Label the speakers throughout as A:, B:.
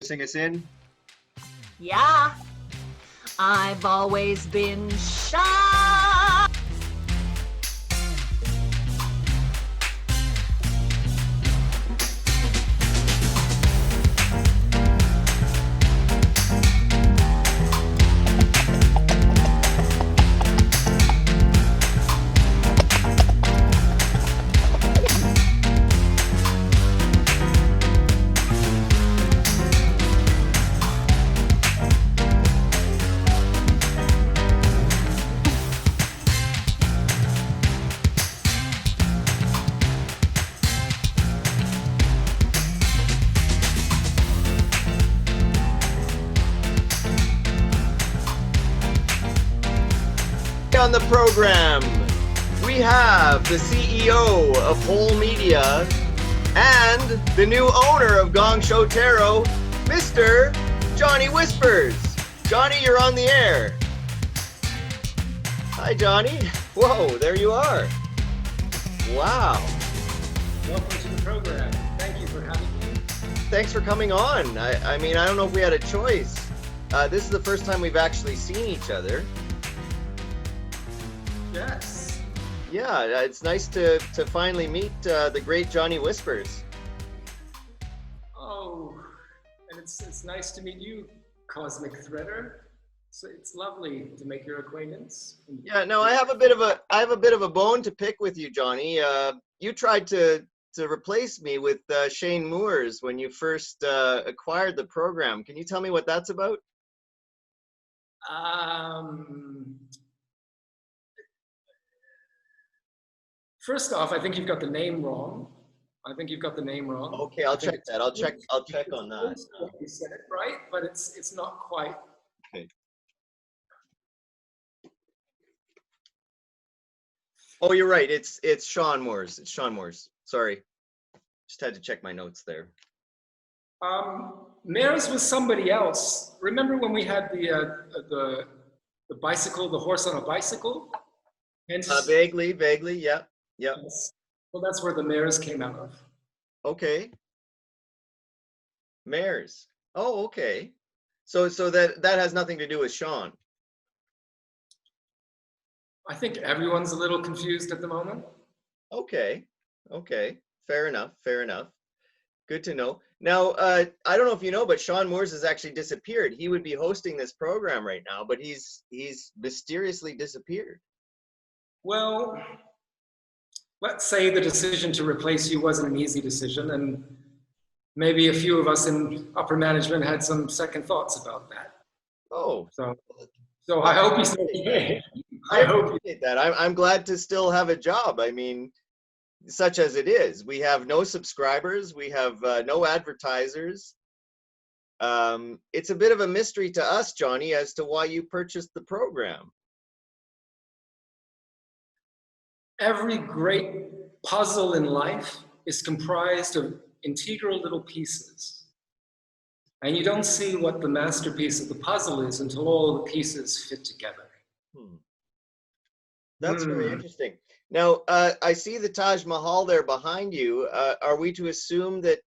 A: Sing us in.
B: Yeah, I've always been shy.
A: On the program, we have the CEO of Whole Media and the new owner of Gong Show Tarot, Mr. Johnny Whispers. Johnny, you're on the air. Hi, Johnny. Whoa, there you are. Wow.
C: Welcome to the program. Thank you for having me.
A: Thanks for coming on. I mean, I don't know if we had a choice. This is the first time we've actually seen each other.
C: Yes.
A: Yeah, it's nice to finally meet the great Johnny Whispers.
C: Oh, and it's nice to meet you, Cosmic Threader. So it's lovely to make your acquaintance.
A: Yeah, no, I have a bit of a bone to pick with you, Johnny. You tried to replace me with Shane Moores when you first acquired the program. Can you tell me what that's about?
C: First off, I think you've got the name wrong.
A: Okay, I'll check that. I'll check on that.
C: You said it right, but it's not quite.
A: Okay. Oh, you're right. It's Sean Moores. It's Sean Moores. Sorry. Just had to check my notes there.
C: Mares was somebody else. Remember when we had the bicycle, the horse on a bicycle? Hence,
A: Vaguely, yeah. Yeah.
C: Yes. Well, that's where the mares came out of.
A: Okay. Mares. Oh, okay. So that has nothing to do with Sean.
C: I think everyone's a little confused at the moment.
A: Okay. Fair enough. Good to know. Now, I don't know if you know, but Sean Moores has actually disappeared. He would be hosting this program right now, but he's mysteriously disappeared.
C: Well, let's say the decision to replace you wasn't an easy decision, and maybe a few of us in upper management had some second thoughts about that.
A: Oh.
C: So I hope he's okay.
A: I appreciate that. I'm glad to still have a job. I mean, such as it is. We have no subscribers. We have no advertisers. It's a bit of a mystery to us, Johnny, as to why you purchased the program.
C: Every great puzzle in life is comprised of integral little pieces. And you don't see what the masterpiece of the puzzle is until all the pieces fit together.
A: That's very interesting. Now, I see the Taj Mahal there behind you. Are we to assume that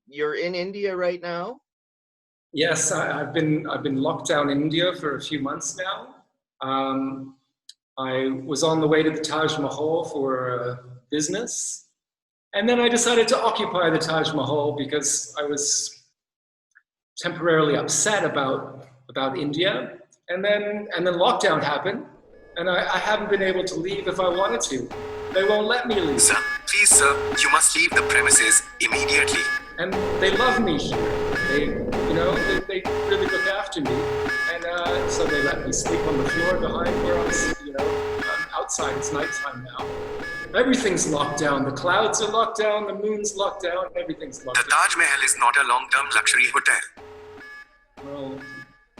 A: you're in India right now?
C: Yes, I've been locked down in India for a few months now. I was on the way to the Taj Mahal for business, and then I decided to occupy the Taj Mahal because I was temporarily upset about India, and then lockdown happened, and I haven't been able to leave if I wanted to. They won't let me leave.
D: Sir, please, sir, you must leave the premises immediately.
C: And they love me here. They really look after me, and so they let me sleep on the floor behind where I'm outside. It's nighttime now. Everything's locked down. The clouds are locked down. The moon's locked down. Everything's locked down.
D: The Taj Mahal is not a long-term luxury hotel.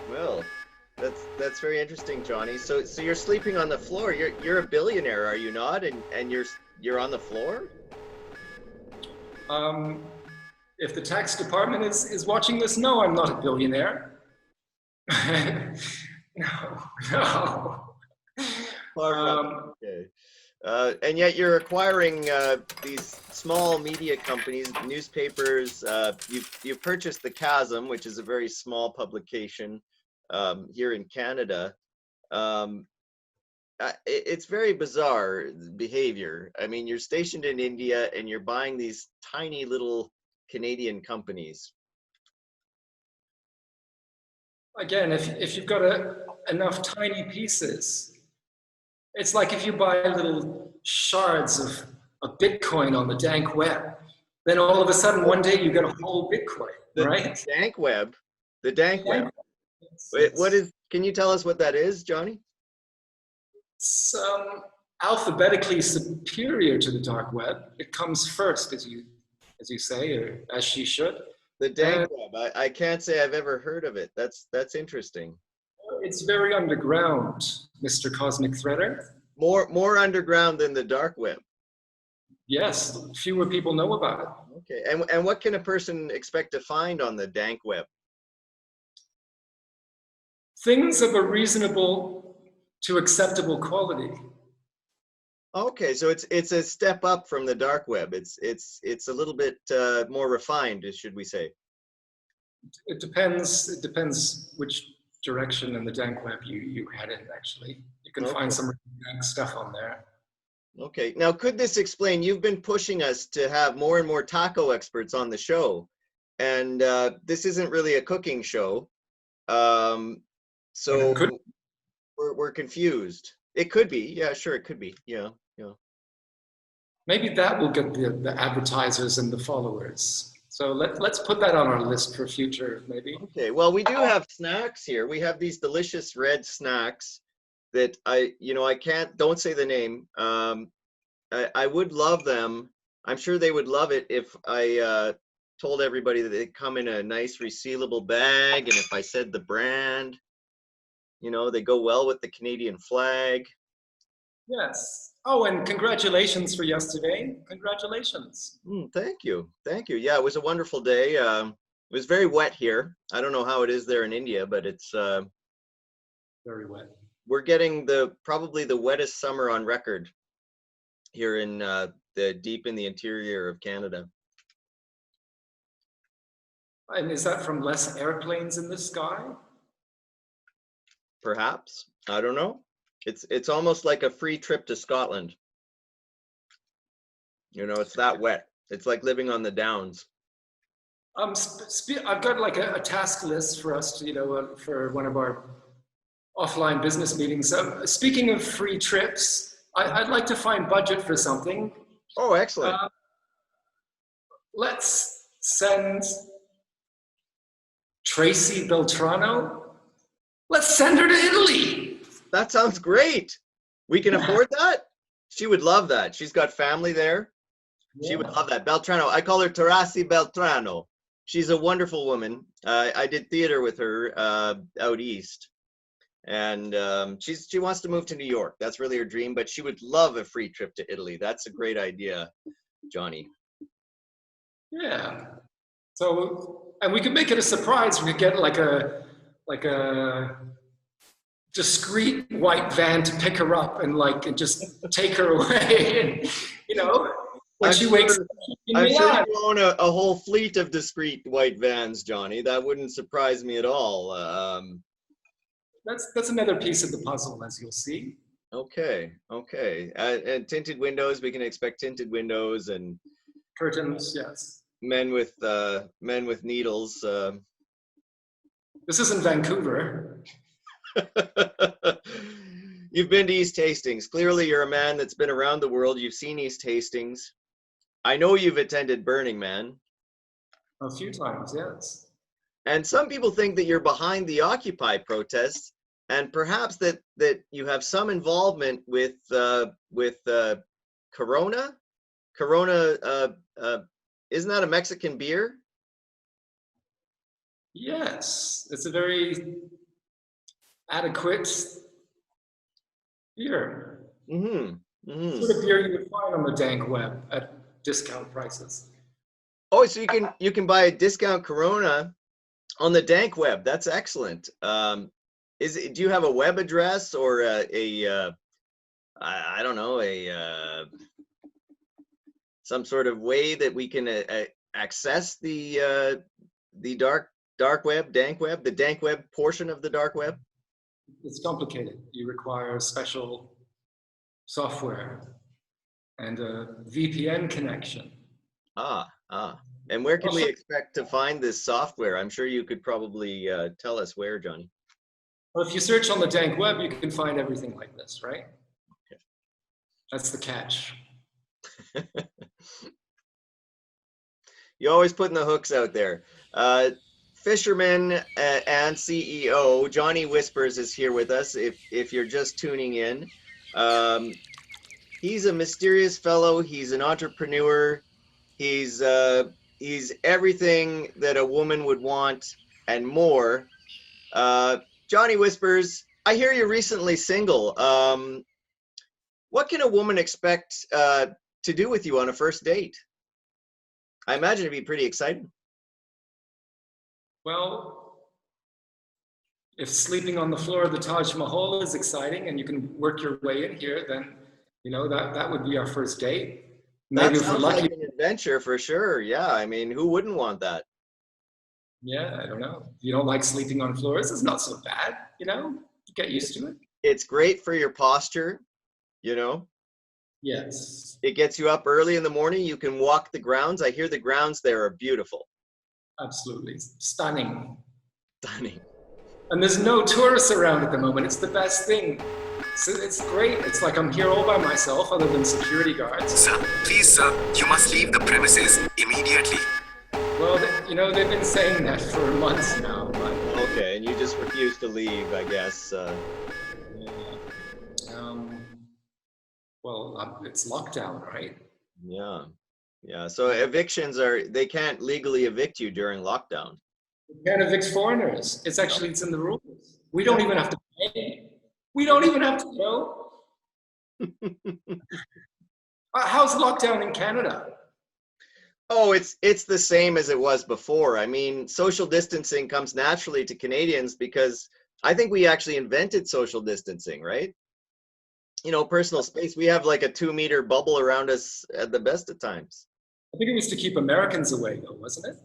A: Well, that's very interesting, Johnny. So you're sleeping on the floor. You're a billionaire, are you not? And you're on the floor?
C: If the tax department is watching this, no, I'm not a billionaire. No.
A: Okay. And yet you're acquiring these small media companies, newspapers. You've purchased the Chasm, which is a very small publication here in Canada. It's very bizarre behavior. I mean, you're stationed in India and you're buying these tiny little Canadian companies.
C: Again, if you've got enough tiny pieces, it's like if you buy little shards of Bitcoin on the dank web, then all of a sudden one day you get a whole Bitcoin, right?
A: Dank web. The dank web.
C: It's,
A: What is? Can you tell us what that is, Johnny?
C: It's alphabetically superior to the dark web. It comes first, as you say, or as she should.
A: The dank web. I can't say I've ever heard of it. That's interesting.
C: It's very underground, Mr. Cosmic Threader.
A: More underground than the dark web.
C: Yes, fewer people know about it.
A: Okay, and what can a person expect to find on the dank web?
C: Things of a reasonable to acceptable quality.
A: Okay, so it's a step up from the dark web. It's a little bit more refined, should we say?
C: It depends which direction in the dank web you head in. Actually, you can find some really dank stuff on there.
A: Okay, now could this explain? You've been pushing us to have more and more taco experts on the show, and this isn't really a cooking show, so we're confused. It could be, yeah, sure, it could be, yeah.
C: Maybe that will get the advertisers and the followers. So let's put that on our list for future, maybe.
A: Okay, well, we do have snacks here. We have these delicious red snacks that I don't say the name. I would love them. I'm sure they would love it if I told everybody that they come in a nice resealable bag, and if I said the brand. You know, they go well with the Canadian flag.
C: Yes. Oh, and congratulations for yesterday. Congratulations.
A: Thank you. Thank you. Yeah, it was a wonderful day. It was very wet here. I don't know how it is there in India, but it's
C: very wet.
A: We're getting probably the wettest summer on record here in deep in the interior of Canada.
C: And is that from less airplanes in the sky?
A: Perhaps. I don't know. It's almost like a free trip to Scotland. You know, it's that wet. It's like living on the downs.
C: I've got like a task list for us to, for one of our offline business meetings. Speaking of free trips, I'd like to find budget for something.
A: Oh, excellent.
C: Let's send Tracey Beltrano. Let's send her to Italy.
A: That sounds great. We can afford that? She would love that. She's got family there. Yeah. She would love that. Beltrano. I call her Tracey Beltrano. She's a wonderful woman. I did theater with her out east. And she wants to move to New York. That's really her dream, but she would love a free trip to Italy. That's a great idea, Johnny.
C: Yeah. So, and we could make it a surprise. We could get like a discreet white van to pick her up and just take her away. And, when she wakes up.
A: I'm sure you own a whole fleet of discreet white vans, Johnny. That wouldn't surprise me at all.
C: That's another piece of the puzzle, as you'll see.
A: Okay. And tinted windows. We can expect tinted windows and
C: curtains. Yes.
A: Men with needles.
C: This isn't Vancouver.
A: You've been to East Hastings. Clearly, you're a man that's been around the world. You've seen East Hastings. I know you've attended Burning Man.
C: A few times, yes.
A: And some people think that you're behind the Occupy protests, and perhaps that you have some involvement with Corona. Corona, isn't that a Mexican beer?
C: Yes, it's a very adequate beer. Sort of beer you would find on the dank web at discount prices.
A: Oh, so you can buy a discount Corona on the dank web. That's excellent. Do you have a web address or I don't know, some sort of way that we can access the dark web, dank web, the dank web portion of the dark web?
C: It's complicated. You require special software and a VPN connection.
A: And where can we
C: Also-
A: expect to find this software? I'm sure you could probably tell us where, Johnny.
C: Well, if you search on the dank web, you can find everything like this, right?
A: Okay.
C: That's the catch.
A: You always putting the hooks out there. Fisherman and CEO Johnny Whispers is here with us. If you're just tuning in, he's a mysterious fellow. He's an entrepreneur. He's everything that a woman would want and more. Johnny Whispers, I hear you're recently single. What can a woman expect to do with you on a first date? I imagine it'd be pretty exciting.
C: Well, if sleeping on the floor of the Taj Mahal is exciting and you can work your way in here, then, you know, that would be our first date. Maybe
A: That
C: if we're
A: sounds
C: lucky.
A: like an adventure for sure. Yeah, I mean, who wouldn't want that?
C: Yeah, I don't know. If you don't like sleeping on floors, it's not so bad, you know? Get used to it.
A: It's great for your posture, you know?
C: Yes.
A: It gets you up early in the morning. You can walk the grounds. I hear the grounds there are beautiful.
C: Absolutely. Stunning.
A: Stunning.
C: And there's no tourists around at the moment. It's the best thing. So it's great. It's like I'm here all by myself other than security guards.
D: Sir, please, sir, you must leave the premises immediately.
C: Well, you know, they've been saying that for months now. But,
A: Okay, and you just refuse to leave, I guess.
C: well, it's lockdown, right?
A: Yeah. Yeah. So evictions they can't legally evict you during lockdown.
C: You can't evict foreigners. It's in the rules. We don't even have to pay. We don't even have to go. How's lockdown in Canada?
A: Oh, it's the same as it was before. I mean, social distancing comes naturally to Canadians because I think we actually invented social distancing, right? You know, personal space. We have like a 2-meter bubble around us at the best of times.
C: I think it was to keep Americans away, though, wasn't it?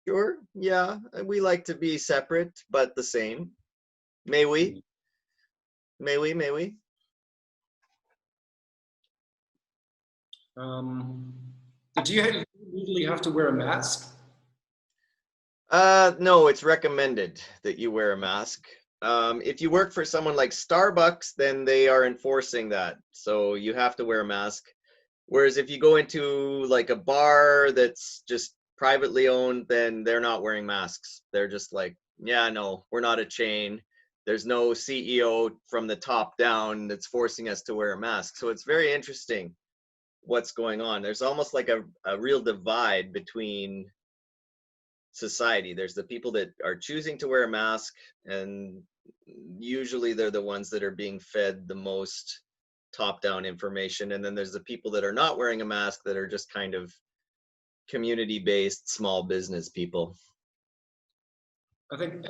A: Sure. Yeah. We like to be separate, but the same. May we? May we? May we?
C: Do you legally have to wear a mask?
A: No, it's recommended that you wear a mask. If you work for someone like Starbucks, then they are enforcing that. So you have to wear a mask. Whereas if you go into like a bar that's just privately owned, then they're not wearing masks. They're just like, yeah, no, we're not a chain. There's no CEO from the top down that's forcing us to wear a mask. So it's very interesting what's going on. There's almost like a real divide between society. There's the people that are choosing to wear a mask, and usually they're the ones that are being fed the most top-down information. And then there's the people that are not wearing a mask that are just kind of community-based small business people.
C: I think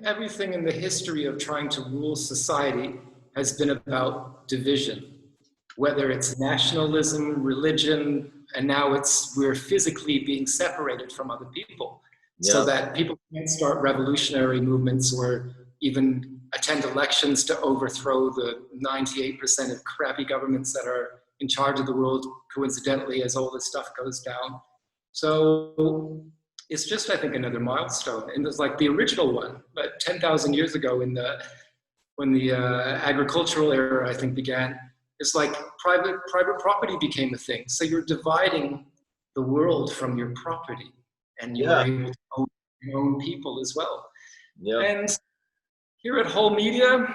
C: everything in the history of trying to rule society has been about division, whether it's nationalism, religion, and now we're physically being separated from other people, so that people can't start revolutionary movements or even attend elections to overthrow the 98% of crappy governments that are in charge of the world, coincidentally, as all this stuff goes down. So it's just, I think, another milestone. And it's like the original one, but 10,000 years ago when the agricultural era, I think, began, it's like private property became a thing. So you're dividing the world from your property, and you're able to own your own people as well.
A: Yeah.
C: And here at Whole Media,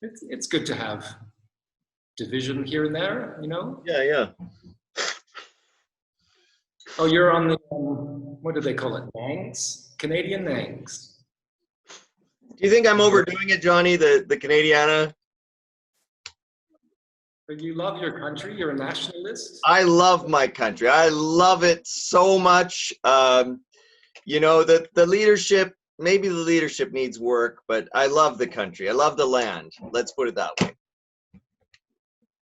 C: it's good to have division here and there, you know?
A: Yeah, yeah.
C: Oh, you're on the, what do they call it? Nangs? Canadian Nangs.
A: Do you think I'm overdoing it, Johnny, the Canadiana?
C: You love your country, you're a nationalist?
A: I love my country. I love it so much. You know, the leadership, maybe the leadership needs work, but I love the country. I love the land. Let's put it that way.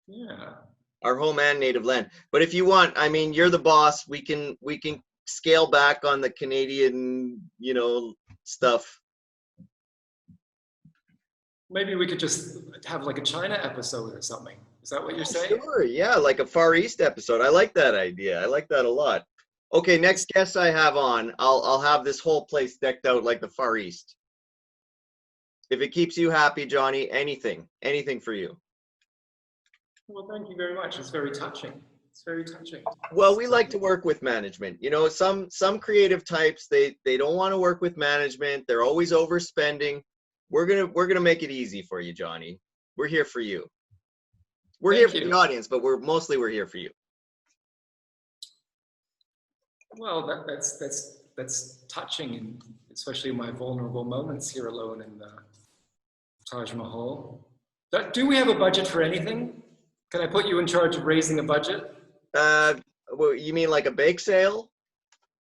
C: Yeah.
A: Our home and native land. But if you want, I mean, you're the boss. We can scale back on the Canadian, stuff.
C: Maybe we could just have like a China episode or something. Is that what you're saying?
A: Sure, yeah, like a Far East episode. I like that idea. I like that a lot. Okay, next guest I have on, I'll have this whole place decked out like the Far East. If it keeps you happy, Johnny, anything for you.
C: Well, thank you very much. It's very touching. It's very touching.
A: Well, we like to work with management. Some creative types, they don't want to work with management. They're always overspending. We're gonna make it easy for you, Johnny. We're here for you. We're here for the audience, but we're here for you.
C: Well, that's touching, and especially my vulnerable moments here alone in the Taj Mahal. Do we have a budget for anything? Can I put you in charge of raising a budget?
A: Well, you mean like a bake sale?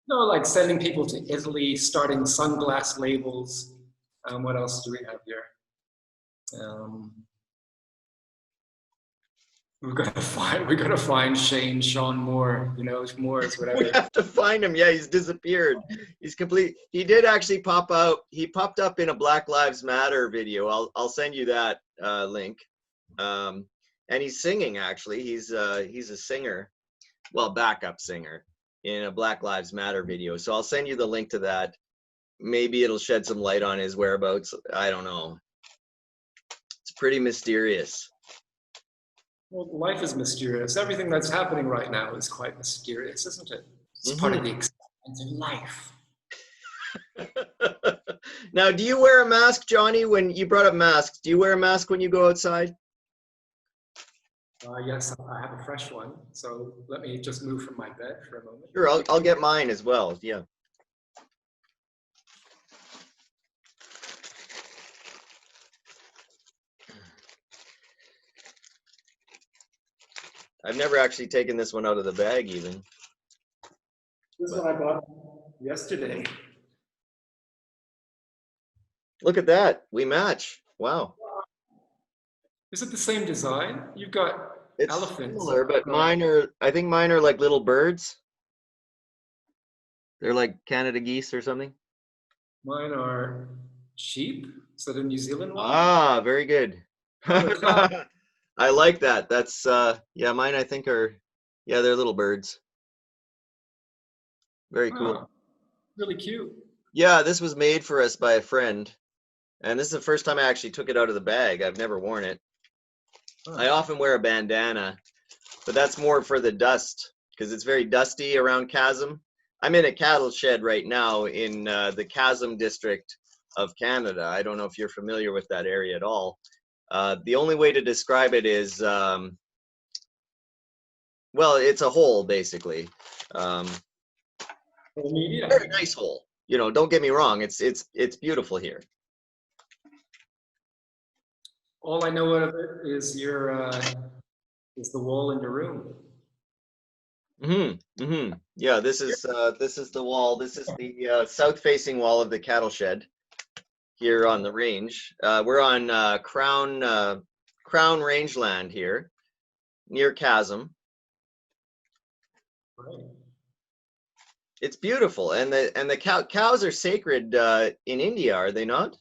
C: No, like sending people to Italy, starting sunglass labels. What else do we have here? We gotta find Sean Moore. Moore is whatever.
A: We have to find him. Yeah, he's disappeared. He's complete. He did actually pop out. He popped up in a Black Lives Matter video. I'll send you that link. And he's singing actually. He's a singer, well, backup singer in a Black Lives Matter video. So I'll send you the link to that. Maybe it'll shed some light on his whereabouts. I don't know. It's pretty mysterious.
C: Well, life is mysterious. Everything that's happening right now is quite mysterious, isn't it? It's part of the experience of life.
A: Now, do you wear a mask, Johnny? When you brought up masks, do you wear a mask when you go outside?
C: Yes, I have a fresh one. So let me just move from my bed for a moment.
A: Sure, I'll get mine as well. Yeah. I've never actually taken this one out of the bag even.
C: This one I bought yesterday.
A: Look at that. We match. Wow.
C: Is it the same design? You've got
A: It's
C: elephants.
A: similar, but I think mine are like little birds. They're like Canada geese or something.
C: Mine are sheep. Is that a New Zealand one?
A: Ah, very good. I like that. That's yeah, mine I think are, yeah, they're little birds. Very cool.
C: Wow. Really cute.
A: Yeah, this was made for us by a friend. And this is the first time I actually took it out of the bag. I've never worn it. I often wear a bandana, but that's more for the dust because it's very dusty around Chasm. I'm in a cattle shed right now in the Chasm district of Canada. I don't know if you're familiar with that area at all. The only way to describe it is, well, it's a hole basically. Very nice hole. Don't get me wrong. It's beautiful here.
C: All I know of it is is the wall in your room.
A: Yeah, this is the wall. This is the south-facing wall of the cattle shed here on the range. We're on Crown rangeland here, near Chasm.
C: Right.
A: It's beautiful, and the cows are sacred in India, are they not?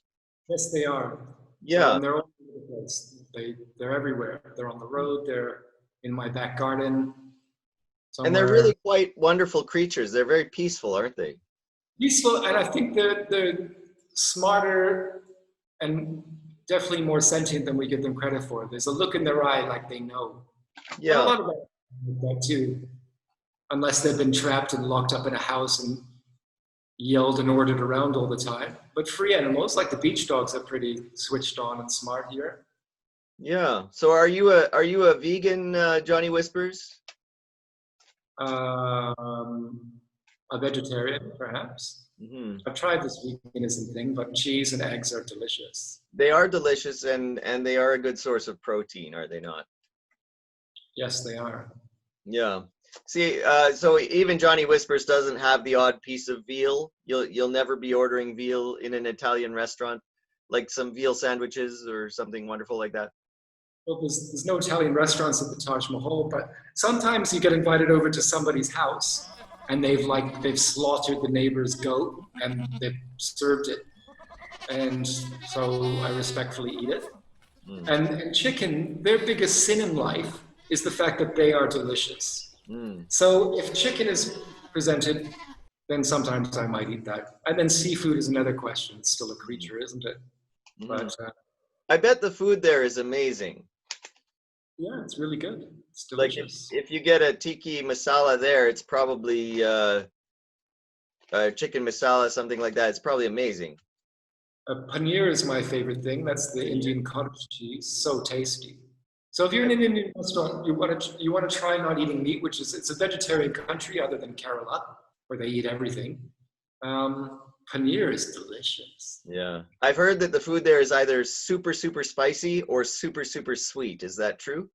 C: Yes, they are.
A: Yeah.
C: And they're all over the place. They're everywhere. They're on the road. They're in my back garden. Somewhere.
A: And they're really quite wonderful creatures. They're very peaceful, aren't they?
C: Peaceful, and I think they're smarter and definitely more sentient than we give them credit for. There's a look in their eye like they know.
A: Yeah.
C: And a lot of that too, unless they've been trapped and locked up in a house and yelled and ordered around all the time. But free animals, like the beach dogs, are pretty switched on and smart here.
A: Yeah. So are you a vegan, Johnny Whispers?
C: A vegetarian, perhaps. I've tried this veganism thing, but cheese and eggs are delicious.
A: They are delicious, and they are a good source of protein, are they not?
C: Yes, they are.
A: Yeah. See, so even Johnny Whispers doesn't have the odd piece of veal. You'll never be ordering veal in an Italian restaurant, like some veal sandwiches or something wonderful like that.
C: well, there's no Italian restaurants at the Taj Mahal, but sometimes you get invited over to somebody's house and they've slaughtered the neighbor's goat and they've served it. And so I respectfully eat it. And chicken, their biggest sin in life is the fact that they are delicious. So if chicken is presented, then sometimes I might eat that. And then seafood is another question. It's still a creature, isn't it? But
A: I bet the food there is amazing.
C: yeah, it's really good. It's
A: Like
C: delicious.
A: if you get a tiki masala there, it's probably chicken masala, something like that. It's probably amazing.
C: Paneer is my favorite thing. That's the Indian cottage cheese. So tasty. So if you're in an Indian restaurant, you want to try not eating meat, which is, it's a vegetarian country other than Kerala, where they eat everything. Paneer is delicious.
A: Yeah. I've heard that the food there is either super, super spicy or super, super sweet. Is that true?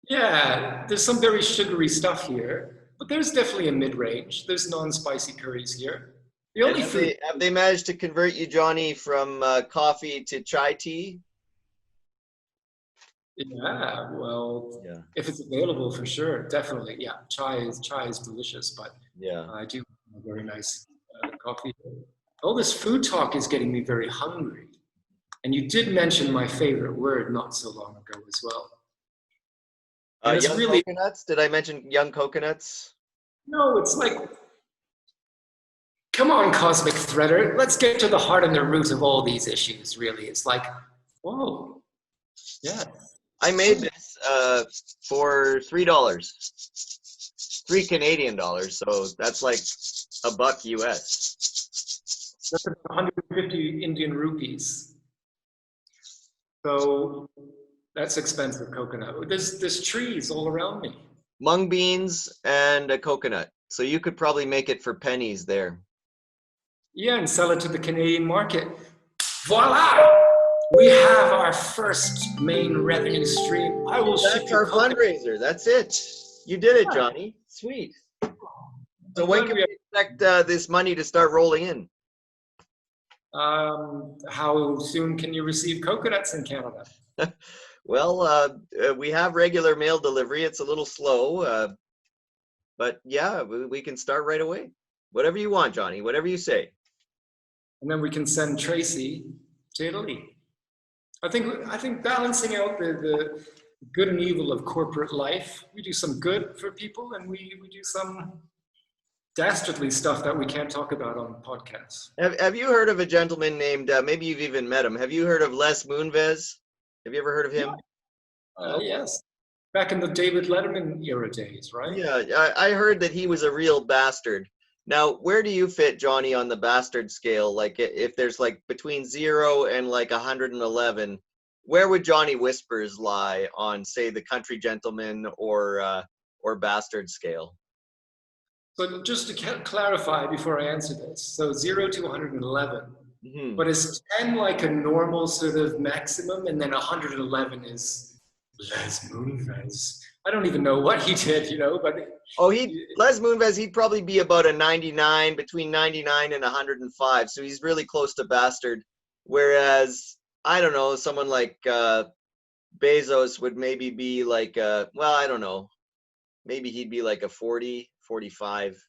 C: Yeah, there's some very sugary stuff here, but there's definitely a mid-range. There's non-spicy curries here. The only food...
A: Have they managed to convert you, Johnny, from coffee to chai tea?
C: Yeah, well,
A: Yeah.
C: if it's available, for sure, definitely. Yeah, chai is delicious, but
A: Yeah.
C: I do have a very nice coffee. All this food talk is getting me very hungry. And you did mention my favorite word not so long ago as well. And it's
A: Young
C: really...
A: coconuts? Did I mention young coconuts?
C: No, it's like, come on, Cosmic Threader, let's get to the heart and the root of all these issues, really. It's like, whoa, yeah.
A: I made this for $3, 3 Canadian dollars, so that's like $1 US.
C: That's 150 Indian rupees. So that's expensive coconut. There's trees all around me.
A: Mung beans and a coconut. So you could probably make it for pennies there.
C: Yeah, and sell it to the Canadian market. Voila! We have our first main revenue stream. I will ship
A: That's
C: you
A: our
C: coconut.
A: fundraiser. That's it. You did it, Johnny. Sweet. So when can we expect this money to start rolling in?
C: How soon can you receive coconuts in Canada?
A: Well, we have regular mail delivery. It's a little slow, but yeah, we can start right away. Whatever you want, Johnny. Whatever you say.
C: And then we can send Tracey to Italy. I think balancing out the good and evil of corporate life, we do some good for people and we do some dastardly stuff that we can't talk about on podcasts.
A: Have you heard of a gentleman named, maybe you've even met him, have you heard of Les Moonves? Have you ever heard of him?
C: Yes. Back in the David Letterman era days, right?
A: Yeah, I heard that he was a real bastard. Now, where do you fit, Johnny, on the bastard scale? Like, if there's like between 0 and like 111, where would Johnny Whispers lie on, say, the country gentleman or bastard scale?
C: So just to clarify before I answer this, so 0 to 111, but is 10 like a normal sort of maximum, and then 111 is Les Moonves? I don't even know what he did, you know, but...
A: Oh, Les Moonves, he'd probably be about a 99, between 99 and 105, so he's really close to bastard. Whereas, I don't know, someone like Bezos would maybe be like, well, I don't know, maybe he'd be like a 40, 45.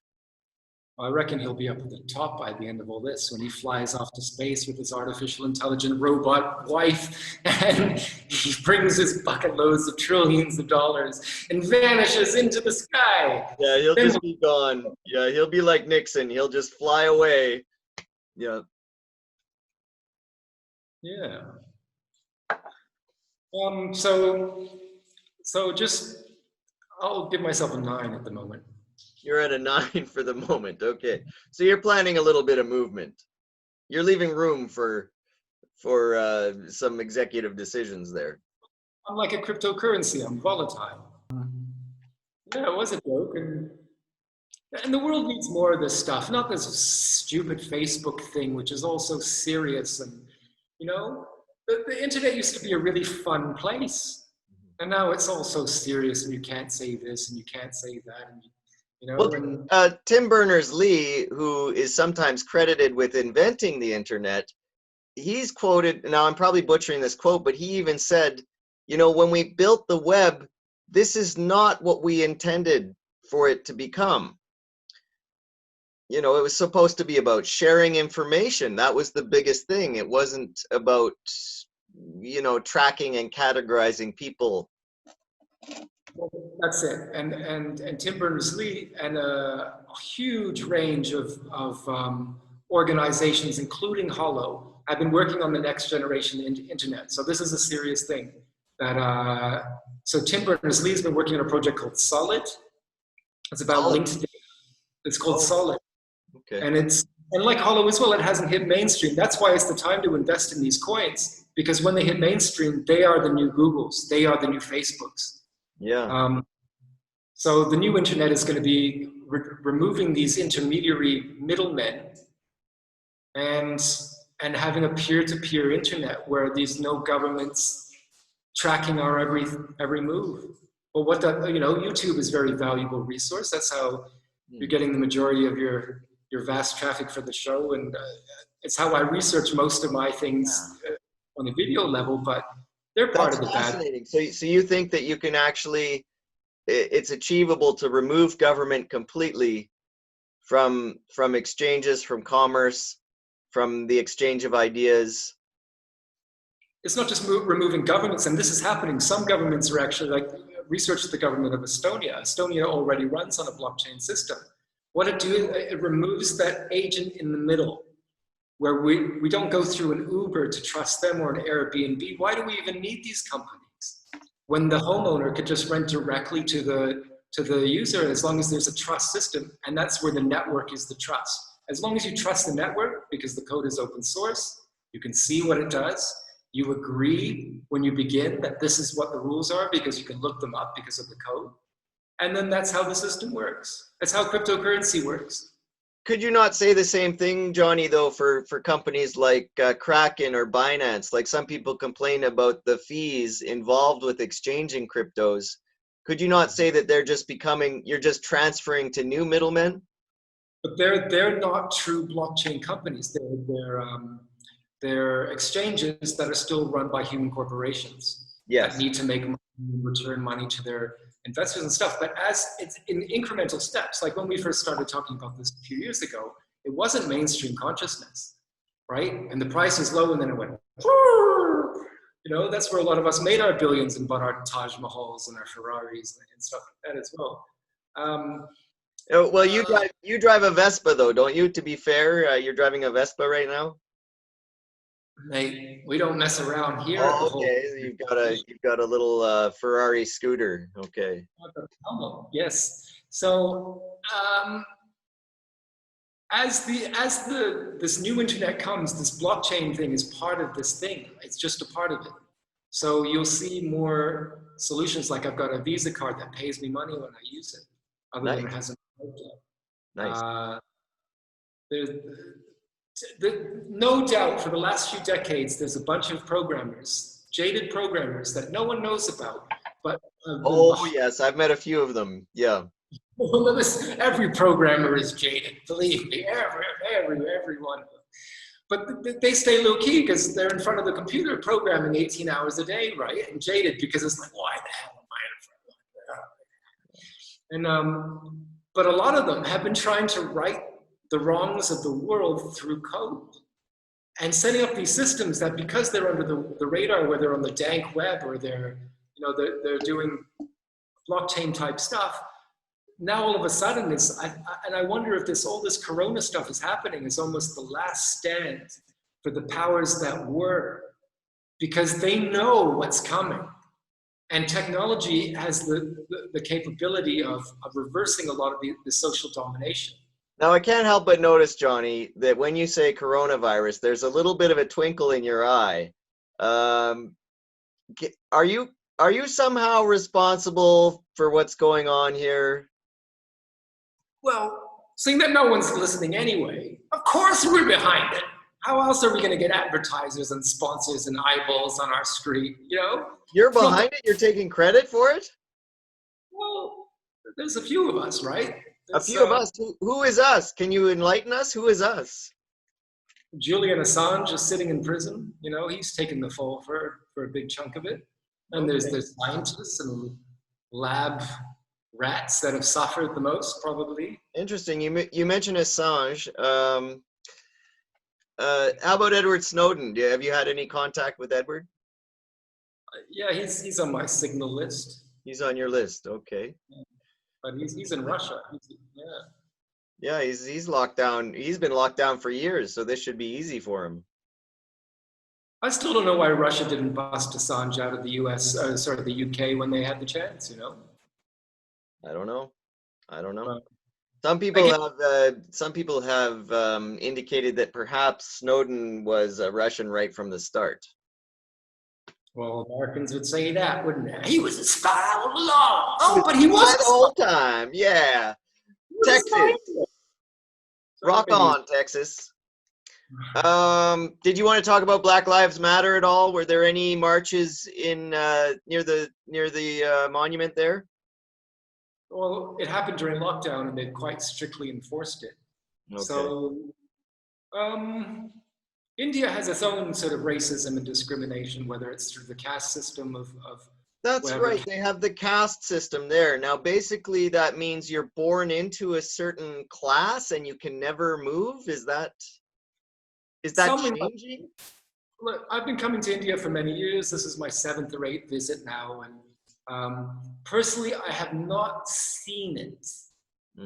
C: I reckon he'll be up at the top by the end of all this when he flies off to space with his artificial intelligent robot wife and he brings his bucket loads of trillions of dollars and vanishes into the sky.
A: Yeah, he'll just be gone. Yeah, he'll be like Nixon. He'll just fly away. Yeah.
C: Yeah. So just, I'll give myself a 9 at the moment.
A: You're at a 9 for the moment. Okay. So you're planning a little bit of movement. You're leaving room for some executive decisions there.
C: I'm like a cryptocurrency. I'm volatile. Yeah, it was a joke. And the world needs more of this stuff, not this stupid Facebook thing, which is also serious. And, you know, the internet used to be a really fun place. And now it's all so serious and you can't say this and you can't say that. And you know.
A: Well,
C: And
A: Tim Berners-Lee, who is sometimes credited with inventing the internet, he's quoted, now I'm probably butchering this quote, but he even said, you know, when we built the web, this is not what we intended for it to become. You know, it was supposed to be about sharing information. That was the biggest thing. It wasn't about, you know, tracking and categorizing people.
C: well, that's it. And Tim Berners-Lee and a huge range of organizations, including Hollow, have been working on the next generation internet. So this is a serious thing. So Tim Berners-Lee has been working on a project called Solid. It's about
A: Solid.
C: linked data. It's called Solid.
A: Okay.
C: And like Hollow as well, it hasn't hit mainstream. That's why it's the time to invest in these coins, because when they hit mainstream, they are the new Googles. They are the new Facebooks.
A: Yeah.
C: So the new internet is going to be removing these intermediary middlemen and having a peer-to-peer internet where there's no governments tracking our every move. But what you know, YouTube is a very valuable resource. That's how you're getting the majority of your vast traffic for the show, and it's how I research most of my things on a video level. But they're part of the
A: fascinating. So you think that you can actually, it's achievable to remove government completely from exchanges, from commerce, from the exchange of ideas?
C: It's not just removing governments, and this is happening. Some governments are actually, like, research the government of Estonia. Estonia already runs on a blockchain system. What it does, it removes that agent in the middle, where we don't go through an Uber to trust them or an Airbnb. Why do we even need these companies when the homeowner could just rent directly to the user, as long as there's a trust system? And that's where the network is the trust. As long as you trust the network, because the code is open source, you can see what it does. You agree when you begin that this is what the rules are, because you can look them up because of the code. And then that's how the system works. That's how cryptocurrency works.
A: Could you not say the same thing, Johnny, though, for companies like Kraken or Binance? Like, some people complain about the fees involved with exchanging cryptos. Could you not say that they're just you're just transferring to new middlemen?
C: But they're not true blockchain companies. They're exchanges that are still run by human corporations.
A: Yes.
C: That need to make money and return money to their investors and stuff. But as it's in incremental steps, like when we first started talking about this a few years ago, it wasn't mainstream consciousness, right? And the price was low, and then it went, you know, that's where a lot of us made our billions and bought our Taj Mahals and our Ferraris and stuff like that as well.
A: Well, you drive a Vespa, though, don't you? To be fair, you're driving a Vespa right now.
C: Mate, we don't mess around here.
A: Oh, okay. You've got a little Ferrari scooter. Okay.
C: Yes. So as this new internet comes, this blockchain thing is part of this thing. It's just a part of it. So you'll see more solutions. Like, I've got a Visa card that pays me money when I use it, other than it hasn't worked yet.
A: Nice.
C: No doubt, for the last few decades, there's a bunch of programmers, jaded programmers that no one knows about. But
A: oh yes, I've met a few of them. Yeah.
C: Every programmer is jaded. Believe me, every one of them. But they stay low key because they're in front of the computer programming 18 hours a day, right? And jaded because it's like, why the hell am I in front of that? And but a lot of them have been trying to right the wrongs of the world through code, and setting up these systems that, because they're under the radar, whether on the dank web or they're doing blockchain type stuff, now all of a sudden and I wonder if all this Corona stuff is happening is almost the last stand for the powers that were, because they know what's coming. And technology has the capability of reversing a lot of the social domination.
A: Now, I can't help but notice, Johnny, that when you say coronavirus, there's a little bit of a twinkle in your eye. Are you somehow responsible for what's going on here?
C: Well, seeing that no one's listening anyway, of course we're behind it. How else are we going to get advertisers and sponsors and eyeballs on our screen, you know?
A: You're behind it? You're taking credit for it?
C: Well, there's a few of us, right?
A: A few of us. Who is us? Can you enlighten us? Who is us?
C: Julian Assange is sitting in prison. You know, he's taken the fall for a big chunk of it. And there's scientists and lab rats that have suffered the most, probably.
A: Interesting. You mentioned Assange. How about Edward Snowden? Have you had any contact with Edward?
C: Yeah, he's on my signal list.
A: He's on your list. Okay.
C: But he's in Russia.
A: Yeah, he's locked down. He's been locked down for years, so this should be easy for him.
C: I still don't know why Russia didn't bust Assange out of the US, the UK when they had the chance, you know?
A: I don't know. Some people have indicated that perhaps Snowden was a Russian right from the start.
C: Well, Americans would say that, wouldn't they? He was a spy all along. Oh, but he was
A: the whole time. Yeah. Texas. Rock on, Texas. Did you want to talk about Black Lives Matter at all? Were there any marches in near the monument there?
C: Well, it happened during lockdown, and they quite strictly enforced it. Okay. So, India has its own sort of racism and discrimination, whether it's through the caste system of
A: That's right. They have the caste system there. Now, basically, that means you're born into a certain class and you can never move. Is that changing?
C: Look, I've been coming to India for many years. This is my 7th or 8th visit now, and personally, I have not seen it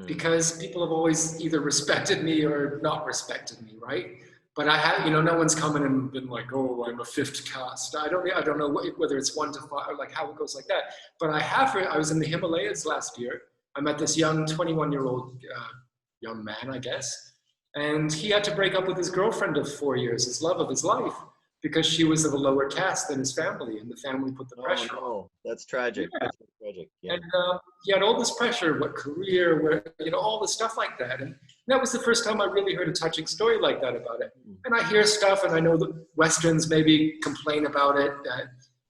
C: because people have always either respected me or not respected me, right? But I have, no one's come in and been like, oh, I'm a 5th caste. I don't know whether it's 1 to 5 or like how it goes like that. But I was in the Himalayas last year. I met this young 21-year-old young man, I guess. And he had to break up with his girlfriend of 4 years, his love of his life, because she was of a lower caste than his family, and the family put the pressure on.
A: Oh, that's tragic.
C: Yeah.
A: That's tragic. Yeah.
C: And he had all this pressure, what career, where, all this stuff like that. And that was the first time I really heard a touching story like that about it. And I hear stuff, and I know that Westerns maybe complain about it, that,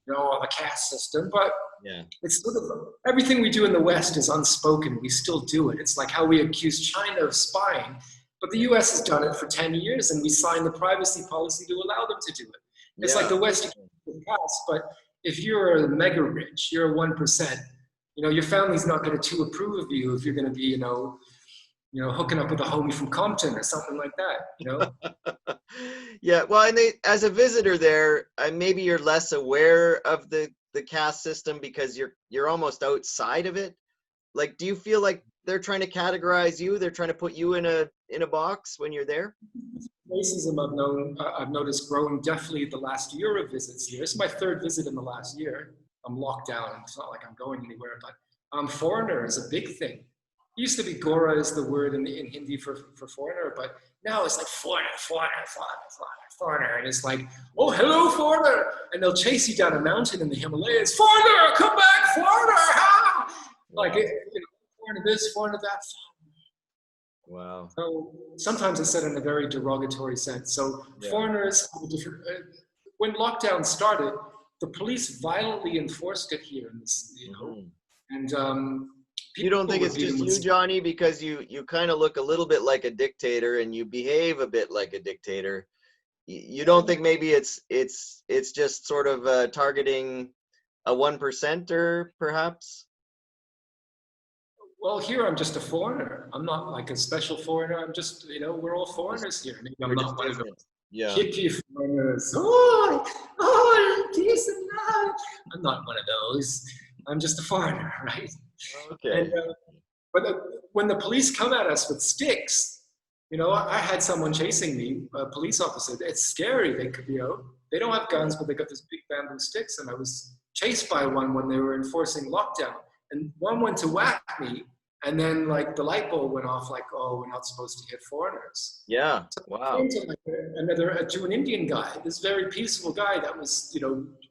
C: the caste system, but
A: yeah,
C: it's sort of, everything we do in the West is unspoken. We still do it. It's like how we accuse China of spying. But the US has done it for 10 years, and we signed the privacy policy to allow them to do it. It's like the West, you can't pass, but if you're mega rich, you're a 1%, your family's not going to approve of you if you're going to be, hooking up with a homie from Compton or something like that,
A: Yeah, well, and as a visitor there, maybe you're less aware of the caste system because you're almost outside of it. Like, do you feel like they're trying to categorize you? They're trying to put you in a box when you're there?
C: Racism I've noticed growing definitely the last year of visits here. This is my 3rd visit in the last year. I'm locked down. It's not like I'm going anywhere, but foreigner is a big thing. It used to be Gora is the word in Hindi for foreigner, but now it's like foreigner. And it's like, oh, hello, foreigner. And they'll chase you down a mountain in the Himalayas. Foreigner, come back, foreigner. Ha! Like, foreigner this, foreigner that.
A: Wow.
C: So sometimes it's said in a very derogatory sense. So foreigners have a different, when lockdown started, the police violently enforced it here in this, and
A: you don't think it's just you, Johnny, because you kind of look a little bit like a dictator and you behave a bit like a dictator. You don't think maybe it's just sort of targeting a 1%er, perhaps?
C: Well, here I'm just a foreigner. I'm not like a special foreigner. I'm just, we're all foreigners here. Maybe I'm not one of those hippie foreigners. Oh, decent. I'm not one of those. I'm just a foreigner, right?
A: Okay.
C: And, when the police come at us with sticks, I had someone chasing me, a police officer. It's scary. They could, they don't have guns, but they got this big bamboo sticks, and I was chased by one when they were enforcing lockdown. And one went to whack me, and then like the light bulb went off, like, oh, we're not supposed to hit foreigners.
A: Yeah.
C: So
A: wow.
C: To an Indian guy, this very peaceful guy that was,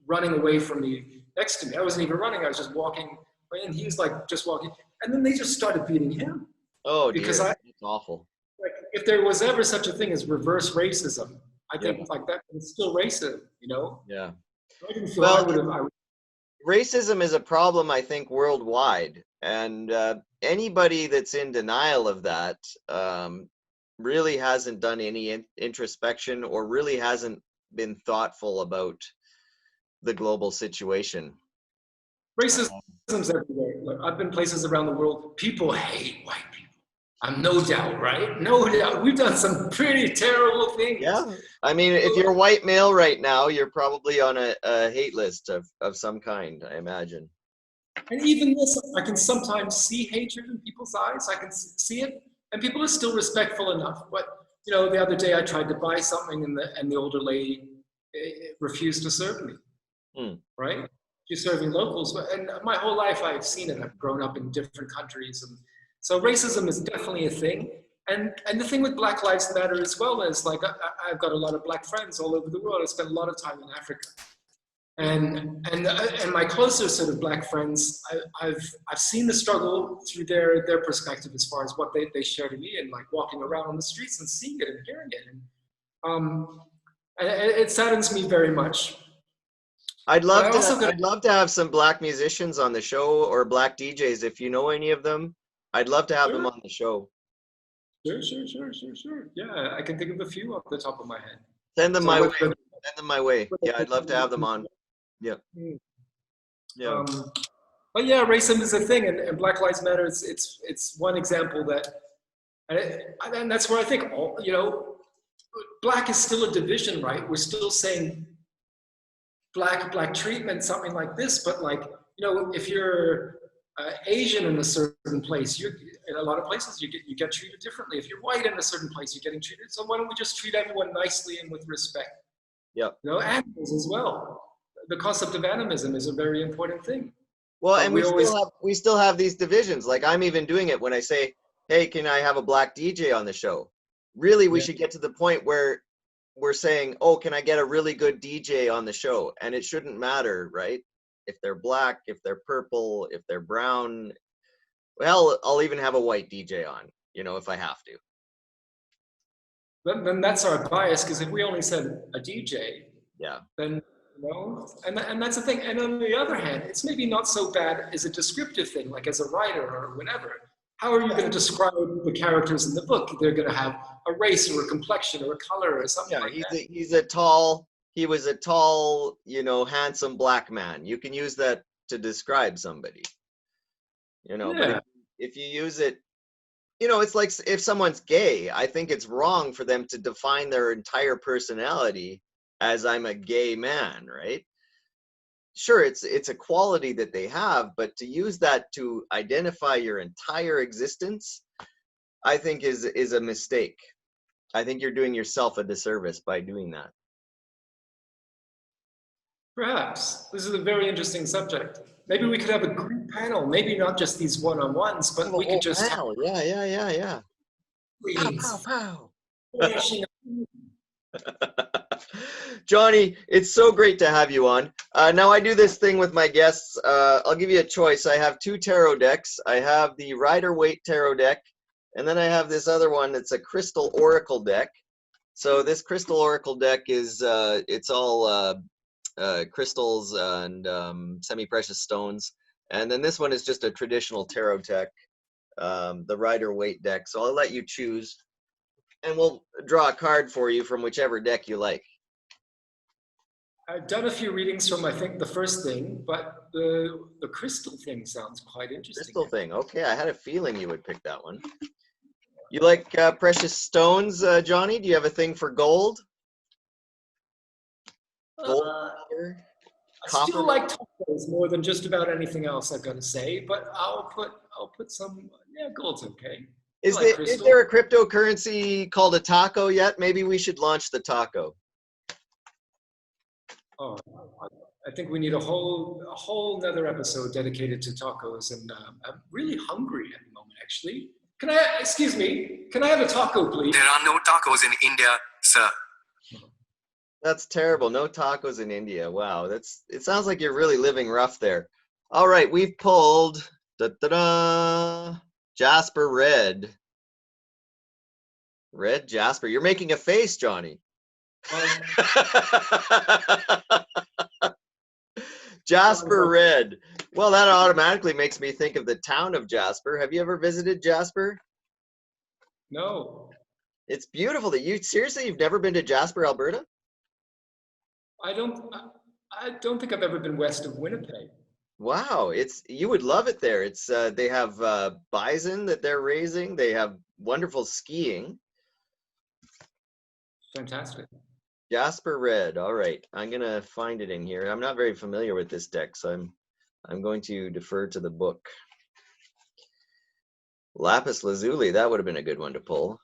C: running away from me next to me. I wasn't even running. I was just walking, and he was like just walking, and then they just started beating him.
A: Oh,
C: because
A: dear. It's awful.
C: Like, if there was ever such a thing as reverse racism, I think like that is still racism.
A: Yeah.
C: I didn't feel racism
A: is a problem, I think, worldwide. And anybody that's in denial of that really hasn't done any introspection or really hasn't been thoughtful about the global situation.
C: Racism's everywhere. Look, I've been places around the world. People hate white people. I'm no doubt, right? No doubt. We've done some pretty terrible things.
A: Yeah. I mean, if you're a white male right now, you're probably on a hate list of some kind, I imagine.
C: And even this, I can sometimes see hatred in people's eyes. I can see it, and people are still respectful enough. But you know, the other day I tried to buy something, and the older lady refused to serve me. Right? She's serving locals, and my whole life I've seen it. I've grown up in different countries, and so racism is definitely a thing. And the thing with Black Lives Matter as well is, like, I've got a lot of black friends all over the world. I spent a lot of time in Africa. And my closer sort of black friends, I've seen the struggle through their perspective as far as what they share to me, and like walking around on the streets and seeing it and hearing it. And it saddens me very much.
A: I'd love to have some black musicians on the show, or black DJs, if you know any of them. I'd love to have them on the show.
C: Sure. Yeah, I can think of a few off the top of my head.
A: Send them my way. Send them my way. Yeah, I'd love to have them on. Yeah. Yeah.
C: But yeah, racism is a thing, and Black Lives Matter. It's one example that, and that's where I think black is still a division, right? We're still saying black treatment, something like this, but like, if you're Asian in a certain place, in a lot of places you get treated differently. If you're white in a certain place, you're getting treated. So why don't we just treat everyone nicely and with respect?
A: Yeah.
C: Animals as well. The concept of animism is a very important thing.
A: Well, and we still have these divisions. Like, I'm even doing it when I say, hey, can I have a black DJ on the show? Really, we should get to the point where we're saying, oh, can I get a really good DJ on the show? And it shouldn't matter, right? If they're black, if they're purple, if they're brown. Well, I'll even have a white DJ on, if I have to.
C: Then that's our bias, because if we only said a DJ, then and that's the thing. And on the other hand, it's maybe not so bad as a descriptive thing, like as a writer or whatever. How are you going to describe the characters in the book? They're going to have a race or a complexion or a color or something like that.
A: He was a tall, handsome black man. You can use that to describe somebody. But if you use it, it's like if someone's gay, I think it's wrong for them to define their entire personality as I'm a gay man, right? Sure, it's a quality that they have, but to use that to identify your entire existence, I think is a mistake. I think you're doing yourself a disservice by doing that.
C: Perhaps. This is a very interesting subject. Maybe we could have a group panel, maybe not just these one-on-ones, but we could just...
A: Panel. Yeah. Pow. Johnny, it's so great to have you on. Now, I do this thing with my guests. I'll give you a choice. I have two tarot decks. I have the Rider-Waite tarot deck, and then I have this other one that's a crystal oracle deck. So this crystal oracle deck is, it's all crystals and semi-precious stones. And then this one is just a traditional tarot deck, the Rider-Waite deck. So I'll let you choose, and we'll draw a card for you from whichever deck you like.
C: I've done a few readings from, I think, the first thing, but the crystal thing sounds quite interesting.
A: Crystal thing, okay. I had a feeling you would pick that one. You like precious stones, Johnny? Do you have a thing for gold? Gold?
C: I still like tacos more than just about anything else, I've got to say, but I'll put some, gold's okay.
A: Is there a cryptocurrency called a taco yet? Maybe we should launch the taco.
C: Oh, I think we need a whole nother episode dedicated to tacos, and I'm really hungry at the moment, actually. Can I have a taco, please?
D: There are no tacos in India, sir.
A: That's terrible. No tacos in India. Wow, it sounds like you're really living rough there. All right, we've pulled Jasper Red. Red Jasper. You're making a face, Johnny. Jasper Red. Well, that automatically makes me think of the town of Jasper. Have you ever visited Jasper?
C: No,
A: It's beautiful. You've never been to Jasper, Alberta?
C: I don't. I don't think I've ever been west of Winnipeg.
A: Wow, you would love it there. It's they have bison that they're raising. They have wonderful skiing.
C: Fantastic.
A: Jasper Red. All right, I'm gonna find it in here. I'm not very familiar with this deck, so I'm going to defer to the book. Lapis Lazuli. That would have been a good one to pull.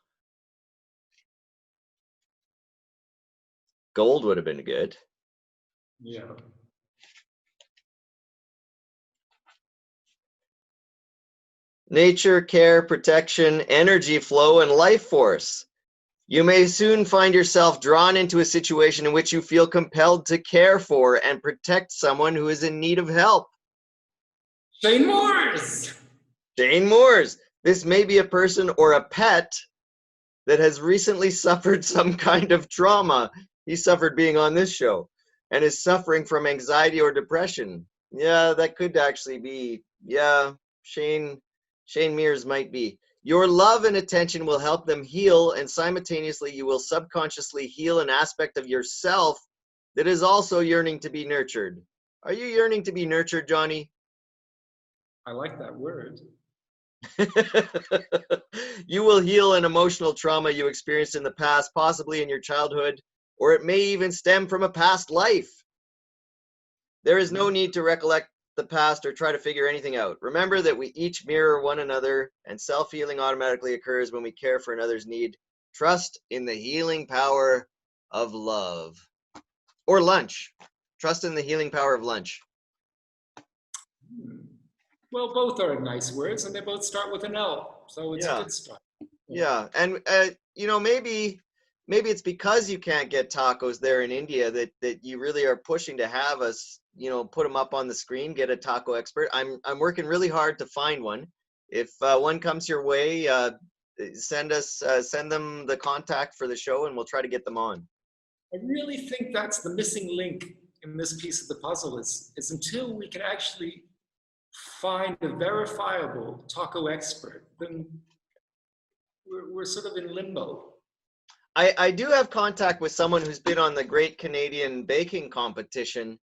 A: Gold would have been good.
C: Yeah.
A: Nature, care, protection, energy flow, and life force. You may soon find yourself drawn into a situation in which you feel compelled to care for and protect someone who is in need of help.
C: Shane Moores.
A: Jane Moores. This may be a person or a pet that has recently suffered some kind of trauma. He suffered being on this show and is suffering from anxiety or depression. Yeah, that could actually be. Yeah, Shane Mears might be. Your love and attention will help them heal, and simultaneously you will subconsciously heal an aspect of yourself that is also yearning to be nurtured. Are you yearning to be nurtured, Johnny?
C: I like that word.
A: You will heal an emotional trauma you experienced in the past, possibly in your childhood, or it may even stem from a past life. There is no need to recollect the past or try to figure anything out. Remember that we each mirror one another, and self-healing automatically occurs when we care for another's need. Trust in the healing power of love. Or lunch. Trust in the healing power of lunch.
C: Well, both are nice words, and they both start with an L, so it's a good start.
A: Yeah, and maybe it's because you can't get tacos there in India that you really are pushing to have us, put them up on the screen, get a taco expert. I'm working really hard to find one. If one comes your way, send them the contact for the show, and we'll try to get them on.
C: I really think that's the missing link in this piece of the puzzle is until we can actually find a verifiable taco expert, then we're sort of in limbo.
A: I do have contact with someone who's been on the Great Canadian Baking Competition,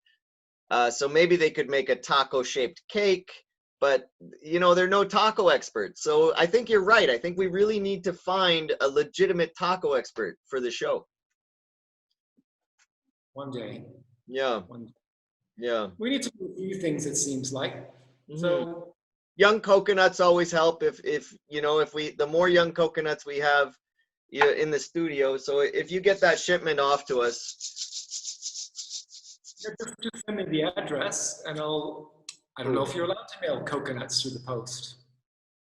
A: so maybe they could make a taco-shaped cake, but, they're no taco experts. So I think you're right. I think we really need to find a legitimate taco expert for the show.
C: One day.
A: Yeah. Yeah.
C: We need to do a few things, it seems like. Mm-hmm. So
A: young coconuts always help if the more young coconuts we have in the studio. So if you get that shipment off to us,
C: just send me the address, and I don't know if you're allowed to mail coconuts through the post.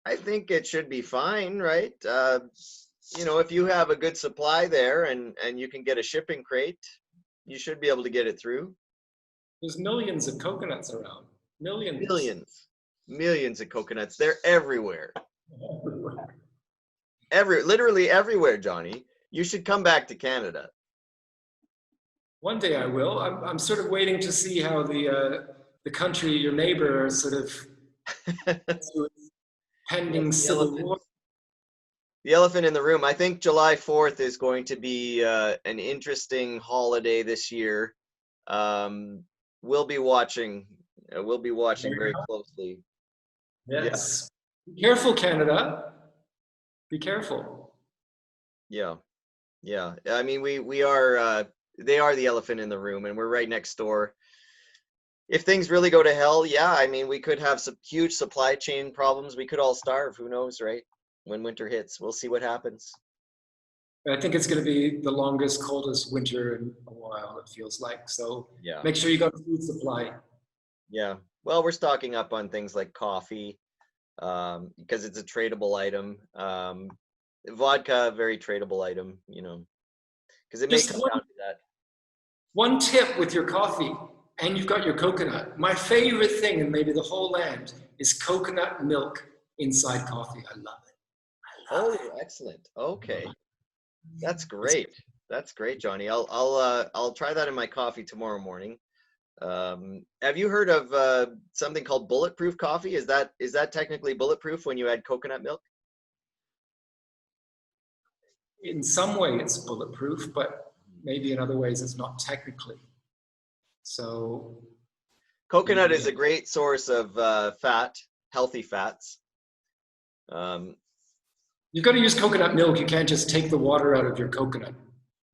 A: I think it should be fine, right? If you have a good supply there and you can get a shipping crate, you should be able to get it through.
C: There's millions of coconuts around.
A: Millions of coconuts. They're everywhere. Literally everywhere, Johnny. You should come back to Canada.
C: One day I will. I'm sort of waiting to see how the country, your neighbor, sort of pending civil war.
A: The elephant in the room. I think July 4th is going to be an interesting holiday this year. We'll be watching. Very closely.
C: Yes. Yeah. Be careful, Canada. Be careful.
A: Yeah. I mean, we are. They are the elephant in the room, and we're right next door. If things really go to hell, yeah, I mean, we could have some huge supply chain problems. We could all starve. Who knows, right? When winter hits, we'll see what happens.
C: I think it's going to be the longest, coldest winter in a while, it feels like. So
A: yeah,
C: make sure you got food supply.
A: Yeah. Well, we're stocking up on things like coffee because it's a tradable item. Vodka, very tradable item, because it may come down to that.
C: One tip with your coffee, and you've got your coconut. My favorite thing in maybe the whole land is coconut milk inside coffee. I love it.
A: Excellent. Okay. That's great. That's great, Johnny. I'll try that in my coffee tomorrow morning. Have you heard of something called Bulletproof Coffee? Is that technically bulletproof when you add coconut milk?
C: In some way it's bulletproof, but maybe in other ways it's not technically. So
A: Coconut is a great source of fat, healthy fats.
C: You've got to use coconut milk. You can't just take the water out of your coconut.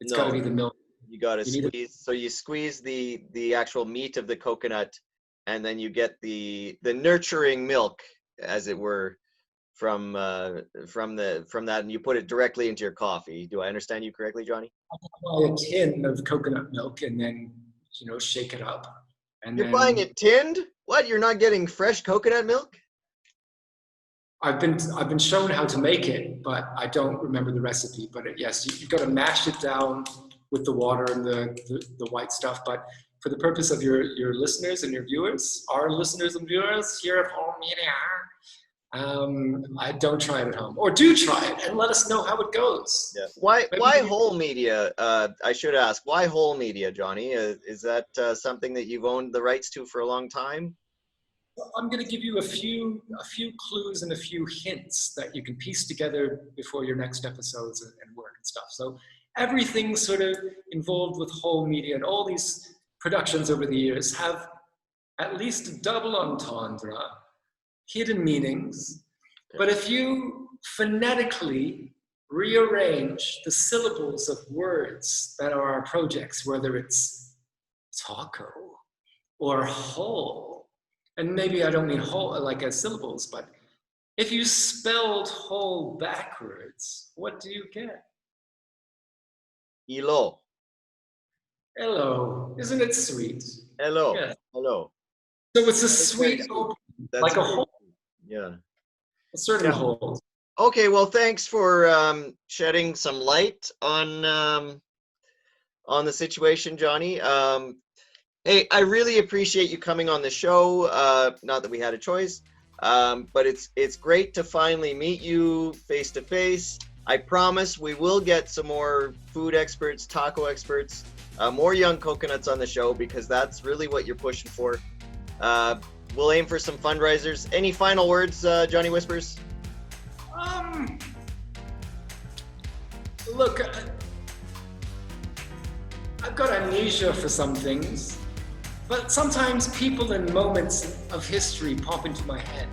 C: It's got to be the milk.
A: You got to squeeze. So you squeeze the actual meat of the coconut, and then you get the nurturing milk, as it were, from that, and you put it directly into your coffee. Do I understand you correctly, Johnny?
C: I buy a tin of coconut milk and then shake it up. And
A: you're buying it tinned? What? You're not getting fresh coconut milk?
C: I've been shown how to make it, but I don't remember the recipe. But yes, you've got to mash it down with the water and the white stuff. But for the purpose of your listeners and your viewers, our listeners and viewers here at Home Media, I don't try it at home, or do try it and let us know how it goes.
A: Yeah. Why whole media? I should ask, why whole media, Johnny? Is that something that you've owned the rights to for a long time?
C: I'm going to give you a few clues and a few hints that you can piece together before your next episodes and work and stuff. So everything sort of involved with whole media and all these productions over the years have at least a double entendre, hidden meanings. But if you phonetically rearrange the syllables of words that are our projects, whether it's taco or whole, and maybe I don't mean whole like as syllables, but if you spelled whole backwards, what do you get?
A: Hello.
C: Hello. Isn't it sweet?
A: Hello.
C: Yeah.
A: Hello.
C: So it's a sweet opening, like a whole.
A: Yeah.
C: A certain whole.
A: Okay, well, thanks for shedding some light on the situation, Johnny. Hey, I really appreciate you coming on the show. Not that we had a choice, but it's great to finally meet you face to face. I promise we will get some more food experts, taco experts, more young coconuts on the show, because that's really what you're pushing for. We'll aim for some fundraisers. Any final words, Johnny Whispers?
C: Look, I've got amnesia for some things, but sometimes people and moments of history pop into my head.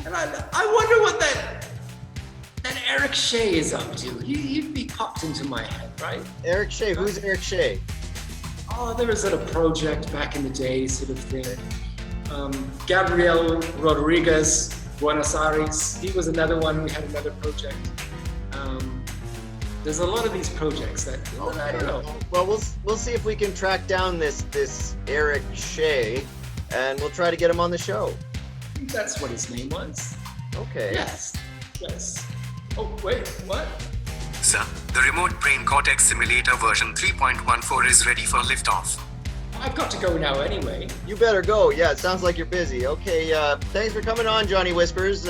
C: And I wonder what that Eric Shea is up to. He popped into my head, right?
A: Eric Shea, who's Eric Shea?
C: Oh, there was a project back in the day sort of thing. Gabriel Rodriguez, Buenos Aires, he was another one. We had another project. There's a lot of these projects that I don't know.
A: Well, we'll see if we can track down this Eric Shea, and we'll try to get him on the show.
C: I think that's what his name was.
A: Okay.
C: Yes. Oh, wait, what?
D: Sir, the remote brain cortex simulator version 3.14 is ready for liftoff.
C: I've got to go now anyway.
A: You better go. Yeah, it sounds like you're busy. Okay, thanks for coming on, Johnny Whispers.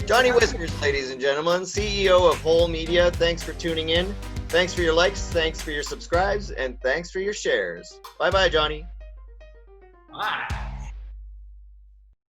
A: Johnny Whispers, ladies and gentlemen, CEO of Whole Media. Thanks for tuning in. Thanks for your likes, thanks for your subscribes, and thanks for your shares. Bye-bye, Johnny.
C: Bye.